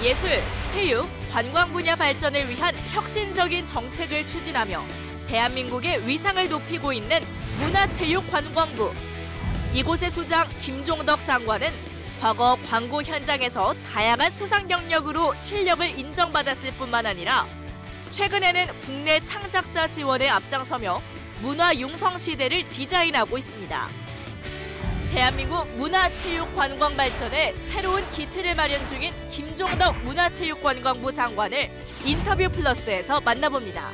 예술, 체육, 관광 분야 발전을 위한 혁신적인 정책을 추진하며 대한민국의 위상을 높이고 있는 문화체육관광부. 이곳의 수장 김종덕 장관은 과거 광고 현장에서 다양한 수상 경력으로 실력을 인정받았을 뿐만 아니라 최근에는 국내 창작자 지원에 앞장서며 문화 융성 시대를 디자인하고 있습니다. 대한민국 문화체육관광 발전에 새로운 기틀을 마련 중인 김종덕 문화체육관광부 장관을 인터뷰 플러스에서 만나봅니다.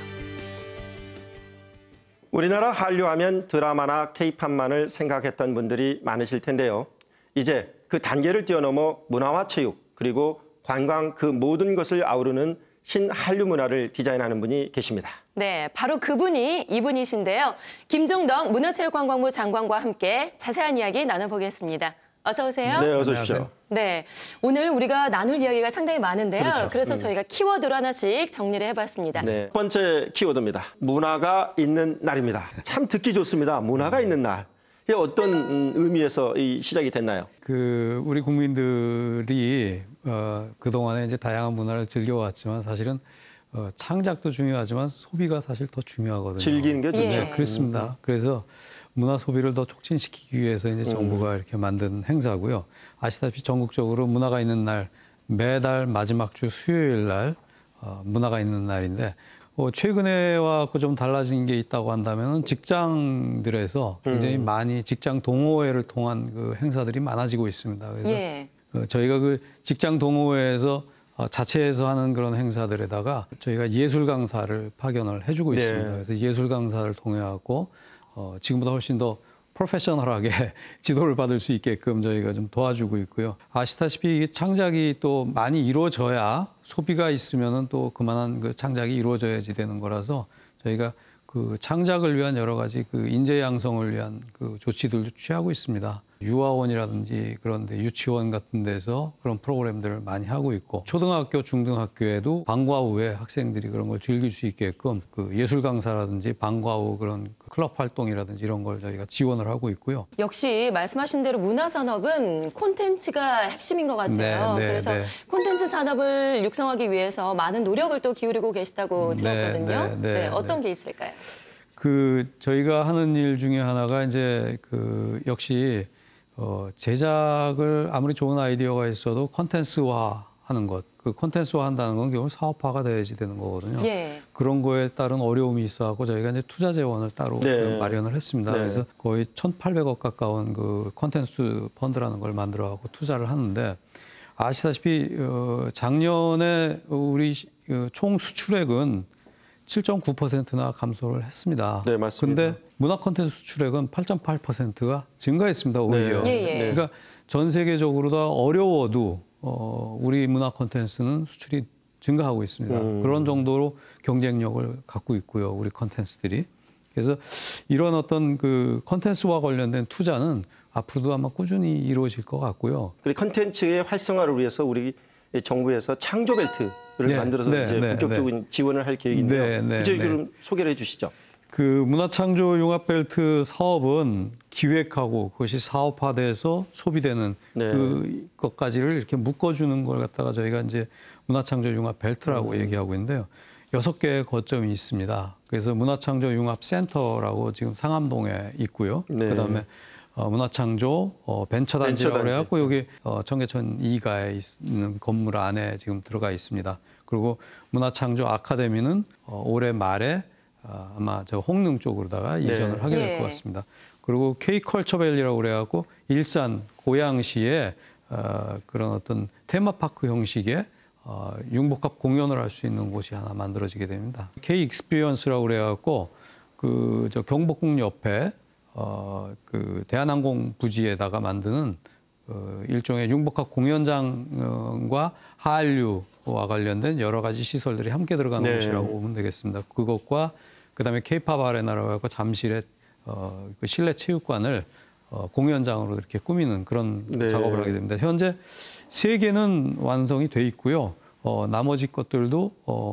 우리나라 한류하면 드라마나 케이팝만을 생각했던 분들이 많으실 텐데요. 이제 그 단계를 뛰어넘어 문화와 체육, 그리고 관광 그 모든 것을 아우르는 신한류 문화를 디자인하는 분이 계십니다. 네, 바로 그분이 이분이신데요. 김종덕 문화체육관광부 장관과 함께 자세한 이야기 나눠보겠습니다. 어서 오세요. 네, 어서 오십시오. 네, 오늘 우리가 나눌 이야기가 상당히 많은데요. 그렇죠. 그래서 저희가 키워드로 하나씩 정리를 해봤습니다. 네, 첫 번째 키워드입니다. 문화가 있는 날입니다. 참 듣기 좋습니다. 문화가 있는 날. 이게 어떤 의미에서 시작이 됐나요? 우리 국민들이 그동안에 이제 다양한 문화를 즐겨왔지만 사실은 창작도 중요하지만 소비가 사실 더 중요하거든요. 즐기는 게 좋죠. 네, 그렇습니다. 그래서 문화 소비를 더 촉진시키기 위해서 이제 정부가 이렇게 만든 행사고요. 아시다시피 전국적으로 문화가 있는 날, 매달 마지막 주 수요일 날 문화가 있는 날인데 최근에와 좀 달라진 게 있다고 한다면 직장들에서 굉장히 많이 직장 동호회를 통한 그 행사들이 많아지고 있습니다. 그래서 저희가 그 직장 동호회에서 자체에서 하는 그런 행사들에다가 저희가 예술 강사를 파견을 해주고 있습니다. 그래서 예술 강사를 통해 갖고 지금보다 훨씬 더 프로페셔널하게 지도를 받을 수 있게끔 저희가 좀 도와주고 있고요. 아시다시피 창작이 또 많이 이루어져야 소비가 있으면은 또 그만한 그 창작이 이루어져야지 되는 거라서 저희가 그 창작을 위한 여러 가지 그 인재 양성을 위한 그 조치들도 취하고 있습니다. 유아원이라든지 그런 데 유치원 같은 데서 그런 프로그램들을 많이 하고 있고 초등학교, 중등학교에도 방과 후에 학생들이 그런 걸 즐길 수 있게끔 그 예술 강사라든지 방과 후 그런 클럽 활동이라든지 이런 걸 저희가 지원을 하고 있고요. 역시 말씀하신 대로 문화산업은 콘텐츠가 핵심인 것 같아요. 그래서 콘텐츠 산업을 육성하기 위해서 많은 노력을 또 기울이고 계시다고 들었거든요. 어떤 게 있을까요? 저희가 하는 일 중에 하나가 이제 역시 제작을 아무리 좋은 아이디어가 있어도 콘텐츠화 하는 것. 그 콘텐츠화 한다는 건 결국 사업화가 돼야지 되는 거거든요. 그런 거에 따른 어려움이 있어서 저희가 이제 투자 재원을 따로 마련을 했습니다. 그래서 거의 1,800억 가까운 그 콘텐츠 펀드라는 걸 만들어갖고 투자를 하는데 아시다시피 작년에 우리 총 수출액은 7.9%나 감소를 했습니다. 네, 맞습니다. 근데 문화 콘텐츠 수출액은 8.8%가 증가했습니다, 오히려. 그러니까 전 세계적으로 다 어려워도 우리 문화 콘텐츠는 수출이 증가하고 있습니다. 그런 정도로 경쟁력을 갖고 있고요, 우리 콘텐츠들이. 그래서 이런 어떤 그 콘텐츠와 관련된 투자는 앞으로도 아마 꾸준히 이루어질 것 같고요. 그리고 콘텐츠의 활성화를 위해서 우리 정부에서 창조벨트를 만들어서 이제 본격적인 지원을 할 계획인데요. 구체적으로 소개를 해주시죠. 그 문화창조융합벨트 사업은 기획하고 그것이 사업화돼서 소비되는 그것까지를 이렇게 묶어주는 걸 갖다가 저희가 이제 문화창조융합벨트라고 얘기하고 있는데요. 6개의 거점이 있습니다. 그래서 문화창조융합센터라고 지금 상암동에 있고요. 그다음에 문화창조 벤처단지라고 해갖고 여기 청계천 2가에 있는 건물 안에 지금 들어가 있습니다. 그리고 문화창조 아카데미는 올해 말에 아마 저 홍릉 쪽으로다가 이전을 하게 될 것 같습니다. 그리고 K컬처밸리라고 그래갖고 일산 고양시에 그런 어떤 테마파크 형식의 융복합 공연을 할 수 있는 곳이 하나 만들어지게 됩니다. K익스피리언스라고 그래갖고 저 경복궁 옆에 그 대한항공 부지에다가 만드는 일종의 융복합 공연장과 한류와 관련된 여러 가지 시설들이 함께 들어가는 곳이라고 보면 되겠습니다. 그것과 그다음에 K-팝 아레나라고 해서 잠실의 그 실내 체육관을 공연장으로 이렇게 꾸미는 그런 작업을 하게 됩니다. 현재 3개는 완성이 돼 있고요. 나머지 것들도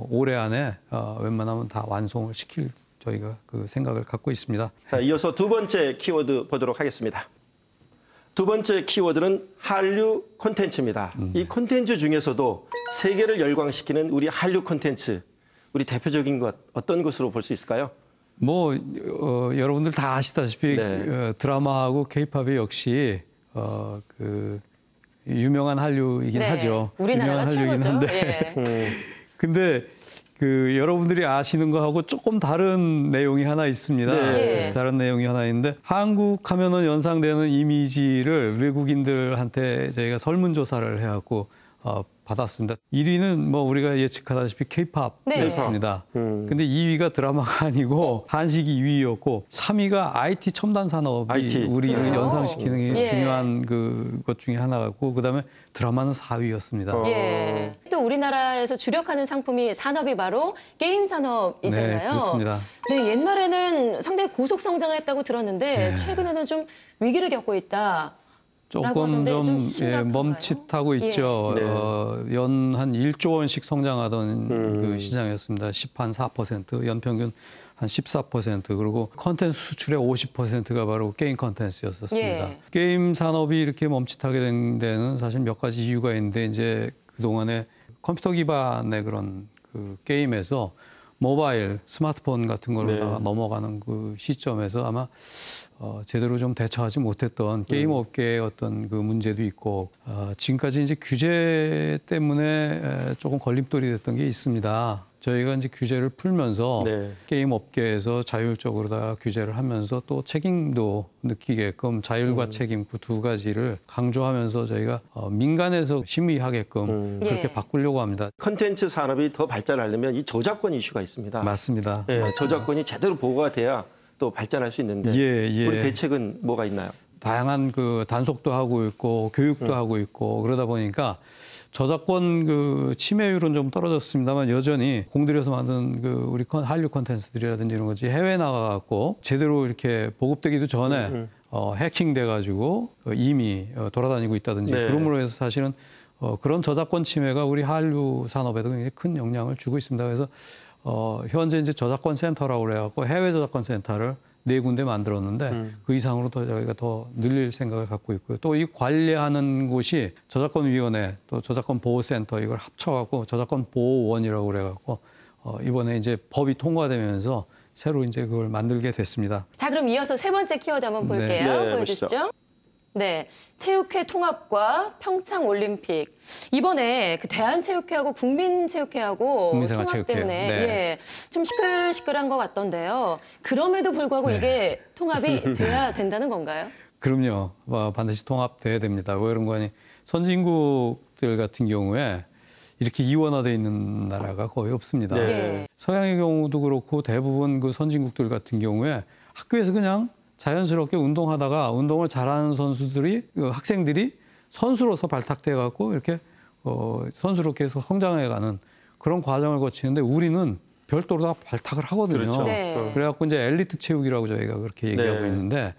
올해 안에 웬만하면 다 완성을 시킬 저희가 그 생각을 갖고 있습니다. 자, 이어서 두 번째 키워드 보도록 하겠습니다. 두 번째 키워드는 한류 콘텐츠입니다. 이 콘텐츠 중에서도 세계를 열광시키는 우리 한류 콘텐츠, 우리 대표적인 것 어떤 것으로 볼 수 있을까요? 여러분들 다 아시다시피 네. 드라마하고 케이팝이 역시 그 유명한 한류이긴 네. 하죠. 우리나라가 유명한 최고죠. 한류이긴 한데 예. 근데 그 여러분들이 아시는 거하고 조금 다른 내용이 하나 있습니다. 네. 다른 내용이 하나 있는데 한국 하면은 연상되는 이미지를 외국인들한테 저희가 설문조사를 해갖고 받았습니다. 1위는 뭐 우리가 예측하다시피 K-팝이었습니다. 네. 근데 2위가 드라마가 아니고 한식이 2위였고 3위가 IT 첨단 산업이 IT. 우리를 연상시키는 게 예. 중요한 것 중에 하나였고 그다음에 드라마는 4위였습니다. 예. 또 우리나라에서 주력하는 상품이 산업이 바로 게임 산업이잖아요. 네, 그렇습니다. 네, 옛날에는 상당히 고속 성장을 했다고 들었는데 최근에는 좀 위기를 겪고 있다. 조금 좀 심각한가요? 멈칫하고 있죠. 네. 연 한 1조 원씩 성장하던 그 시장이었습니다. 14%, 연평균 한 14%, 그리고 컨텐츠 수출의 50%가 바로 게임 컨텐츠였었습니다. 예. 게임 산업이 이렇게 멈칫하게 된 데는 사실 몇 가지 이유가 있는데 이제 그동안에 컴퓨터 기반의 그런 그 게임에서 모바일, 스마트폰 같은 걸로 네. 넘어가는 그 시점에서 아마 제대로 좀 대처하지 못했던 게임 업계의 어떤 그 문제도 있고 지금까지 이제 규제 때문에 조금 걸림돌이 됐던 게 있습니다. 저희가 이제 규제를 풀면서 네. 게임 업계에서 자율적으로 다 규제를 하면서 또 책임도 느끼게끔 자율과 책임 그 두 가지를 강조하면서 저희가 민간에서 심의하게끔 그렇게 예. 바꾸려고 합니다. 콘텐츠 산업이 더 발전하려면 이 저작권 이슈가 있습니다. 맞습니다. 네, 저작권이 제대로 보호가 돼야 또 발전할 수 있는데 예. 우리 대책은 뭐가 있나요? 다양한 그 단속도 하고 있고 교육도 하고 있고 그러다 보니까 저작권 그 침해율은 좀 떨어졌습니다만 여전히 공들여서 만든 그 우리 한류 콘텐츠들이라든지 이런 것이 해외 나가갖고 제대로 이렇게 보급되기도 전에 해킹돼가지고 이미 돌아다니고 있다든지 네. 그러므로 해서 사실은 그런 저작권 침해가 우리 한류 산업에도 굉장히 큰 영향을 주고 있습니다. 그래서 현재 이제 저작권 센터라고 그래갖고 해외 저작권 센터를 4군데 만들었는데 그 이상으로 더 저희가 더 늘릴 생각을 갖고 있고요. 또 이 관리하는 곳이 저작권위원회 또 저작권보호센터 이걸 합쳐갖고 저작권보호원이라고 그래갖고 이번에 이제 법이 통과되면서 새로 이제 그걸 만들게 됐습니다. 자, 그럼 이어서 세 번째 키워드 한번 볼게요. 네, 보여주시죠. 네, 체육회 통합과 평창 올림픽. 이번에 그 대한체육회하고 국민체육회하고 국민생활체육회. 통합 때문에 네. 예, 좀 시끌시끌한 것 같던데요. 그럼에도 불구하고 이게 통합이 돼야 된다는 건가요? 그럼요. 반드시 통합돼야 됩니다. 왜 그런 거 아니? 선진국들 같은 경우에 이렇게 이원화되어 있는 나라가 거의 없습니다. 네. 예. 서양의 경우도 그렇고 대부분 그 선진국들 같은 경우에 학교에서 그냥 자연스럽게 운동하다가 운동을 잘하는 선수들이 학생들이 선수로서 발탁돼 갖고 이렇게 선수로 계속 성장해가는 그런 과정을 거치는데 우리는 별도로 다 발탁을 하거든요. 그렇죠. 네. 그래갖고 이제 엘리트 체육이라고 저희가 그렇게 얘기하고 네. 있는데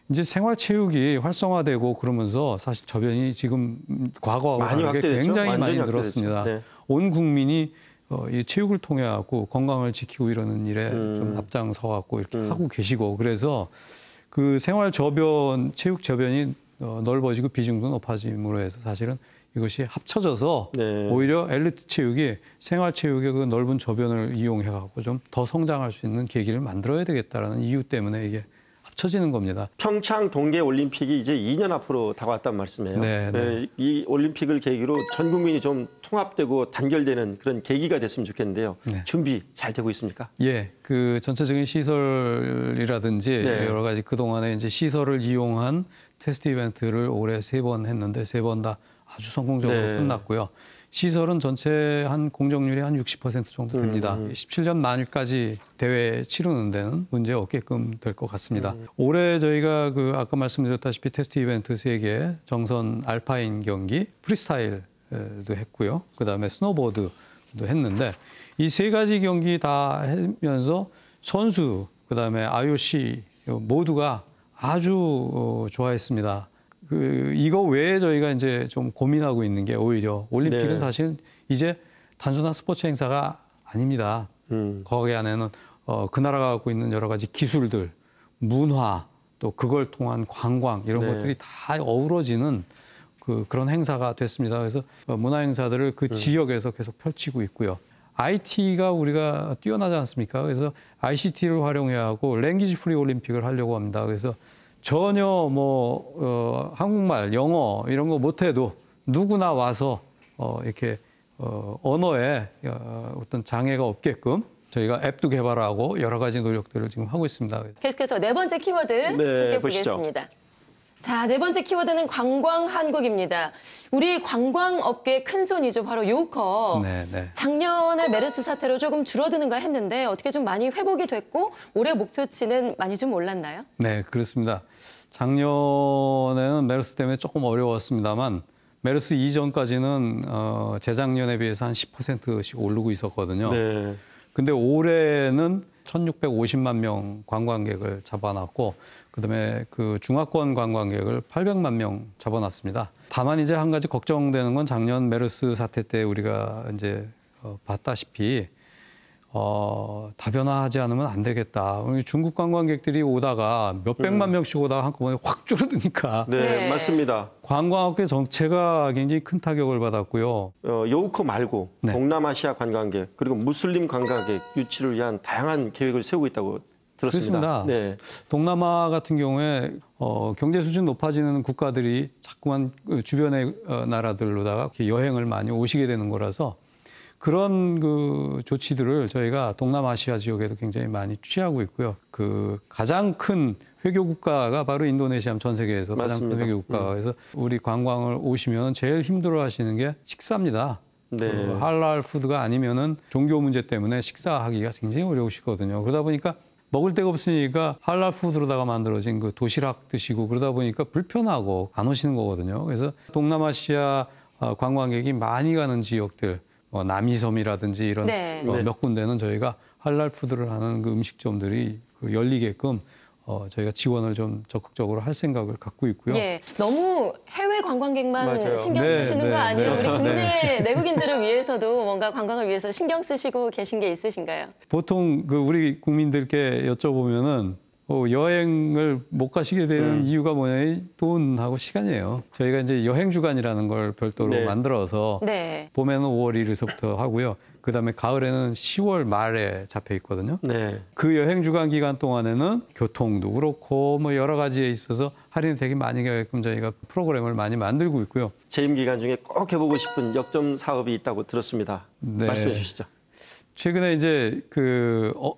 이제 생활체육이 활성화되고 그러면서 사실 저변이 지금 과거와 많이 다르게 확대됐죠? 굉장히 많이 완전히 늘었습니다. 확대됐죠. 네. 온 국민이 이 체육을 통해 갖고 건강을 지키고 이러는 일에 좀 앞장서 갖고 이렇게 하고 계시고 그래서 그 생활 저변, 체육 저변이 넓어지고 비중도 높아짐으로 해서 사실은 이것이 합쳐져서 네. 오히려 엘리트 체육이 생활 체육의 그 넓은 저변을 이용해 갖고 좀 더 성장할 수 있는 계기를 만들어야 되겠다라는 이유 때문에 이게 합쳐지는 겁니다. 평창 동계 올림픽이 이제 2년 앞으로 다가왔단 말씀이에요. 네, 네. 이 올림픽을 계기로 전 국민이 좀 통합되고 단결되는 그런 계기가 됐으면 좋겠는데요. 네. 준비 잘 되고 있습니까? 예, 그 전체적인 시설이라든지 네. 여러 가지 그 동안에 이제 시설을 이용한 테스트 이벤트를 올해 3번 했는데 3번 다 아주 성공적으로 네. 끝났고요. 시설은 전체 한 공정률이 한 60% 정도 됩니다. 17년 말까지 대회 치르는 데는 문제 없게끔 될 것 같습니다. 올해 저희가 그 아까 말씀드렸다시피 테스트 이벤트 3개, 정선 알파인 경기, 프리스타일도 했고요. 그다음에 스노보드도 했는데 이 3가지 경기 다 하면서 선수, 그다음에 IOC 모두가 아주 좋아했습니다. 이거 외에 저희가 이제 좀 고민하고 있는 게 오히려 올림픽은 네. 사실 이제 단순한 스포츠 행사가 아닙니다. 거기 안에는 그 나라가 갖고 있는 여러 가지 기술들, 문화, 또 그걸 통한 관광 이런 네. 것들이 다 어우러지는 그런 행사가 됐습니다. 그래서 문화 행사들을 그 지역에서 계속 펼치고 있고요. IT가 우리가 뛰어나지 않습니까? 그래서 ICT를 활용해야 하고 랭귀지 프리 올림픽을 하려고 합니다. 그래서 전혀 한국말, 영어 이런 거 못해도 누구나 와서 이렇게 언어에 어떤 장애가 없게끔 저희가 앱도 개발하고 여러 가지 노력들을 지금 하고 있습니다. 계속해서 네 번째 키워드 함께 보겠습니다. 자, 네 번째 키워드는 관광 한국입니다. 우리 관광업계의 큰손이죠. 바로 요커. 작년에 메르스 사태로 조금 줄어드는가 했는데 어떻게 좀 많이 회복이 됐고 올해 목표치는 많이 좀 올랐나요? 네, 그렇습니다. 작년에는 메르스 때문에 조금 어려웠습니다만 메르스 이전까지는 재작년에 비해서 한 10%씩 오르고 있었거든요. 네. 근데 올해는 1,650만 명 관광객을 잡아놨고 그다음에 그 중화권 관광객을 800만 명 잡아놨습니다. 다만 이제 한 가지 걱정되는 건 작년 메르스 사태 때 우리가 이제 봤다시피 다변화하지 않으면 안 되겠다. 중국 관광객들이 오다가 몇백만 명씩 오다가 한꺼번에 확 줄어드니까. 네, 맞습니다. 관광업계 전체가 굉장히 큰 타격을 받았고요. 요우커 말고 동남아시아 관광객 그리고 무슬림 관광객 유치를 위한 다양한 계획을 세우고 있다고 들었습니다. 그렇습니다. 네. 동남아 같은 경우에 경제 수준 높아지는 국가들이 자꾸만 주변의 나라들로다가 여행을 많이 오시게 되는 거라서 그런 조치들을 저희가 동남아시아 지역에도 굉장히 많이 취하고 있고요. 가장 큰 회교 국가가 바로 인도네시아, 전 세계에서 가장 큰 회교 국가가. 그래서 우리 관광을 오시면 제일 힘들어하시는 게 식사입니다. 네. 할랄 푸드가 아니면은 종교 문제 때문에 식사하기가 굉장히 어려우시거든요. 그러다 보니까 먹을 데가 없으니까 할랄 푸드로다가 만들어진 도시락 드시고 그러다 보니까 불편하고 안 오시는 거거든요. 그래서 동남아시아 관광객이 많이 가는 지역들, 남이섬이라든지 이런 몇 군데는 저희가 할랄 푸드를 하는 음식점들이 열리게끔 저희가 지원을 좀 적극적으로 할 생각을 갖고 있고요. 예, 너무 해외 관광객만 신경 쓰시는 거 아니에요? 우리 국내 내국인들을 위해서도 뭔가 관광을 위해서 신경 쓰시고 계신 게 있으신가요? 보통 우리 국민들께 여쭤보면은 여행을 못 가시게 되는 이유가 뭐냐면 돈하고 시간이에요. 저희가 이제 여행 주간이라는 걸 별도로 만들어서 봄에는 5월 1일서부터 하고요. 그다음에 가을에는 10월 말에 잡혀 있거든요. 네. 그 여행 주간 기간 동안에는 교통도 그렇고 여러 가지에 있어서 할인이 되게 많이 가게끔 저희가 프로그램을 많이 만들고 있고요. 재임 기간 중에 꼭 해보고 싶은 역점 사업이 있다고 들었습니다. 네. 말씀해 주시죠. 최근에 이제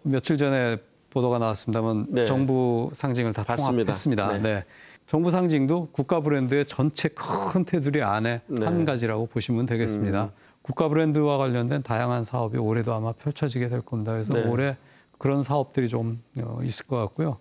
며칠 전에 보도가 나왔습니다만 정부 상징을 다 통합했습니다. 네. 정부 상징도 국가 브랜드의 전체 큰 테두리 안에 한 가지라고 보시면 되겠습니다. 국가 브랜드와 관련된 다양한 사업이 올해도 아마 펼쳐지게 될 겁니다. 그래서 올해 그런 사업들이 좀 있을 것 같고요.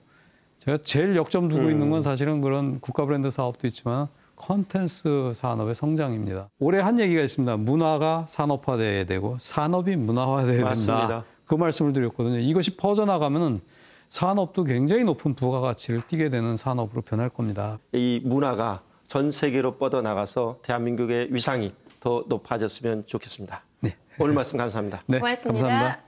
제가 제일 역점 두고 있는 건 사실은 그런 국가 브랜드 사업도 있지만 콘텐츠 산업의 성장입니다. 올해 한 얘기가 있습니다. 문화가 산업화돼야 되고 산업이 문화화돼야 된다. 그 말씀을 드렸거든요. 이것이 퍼져나가면 산업도 굉장히 높은 부가가치를 띠게 되는 산업으로 변할 겁니다. 이 문화가 전 세계로 뻗어나가서 대한민국의 위상이 더 높아졌으면 좋겠습니다. 네. 오늘 말씀 감사합니다. 네, 고맙습니다. 감사합니다.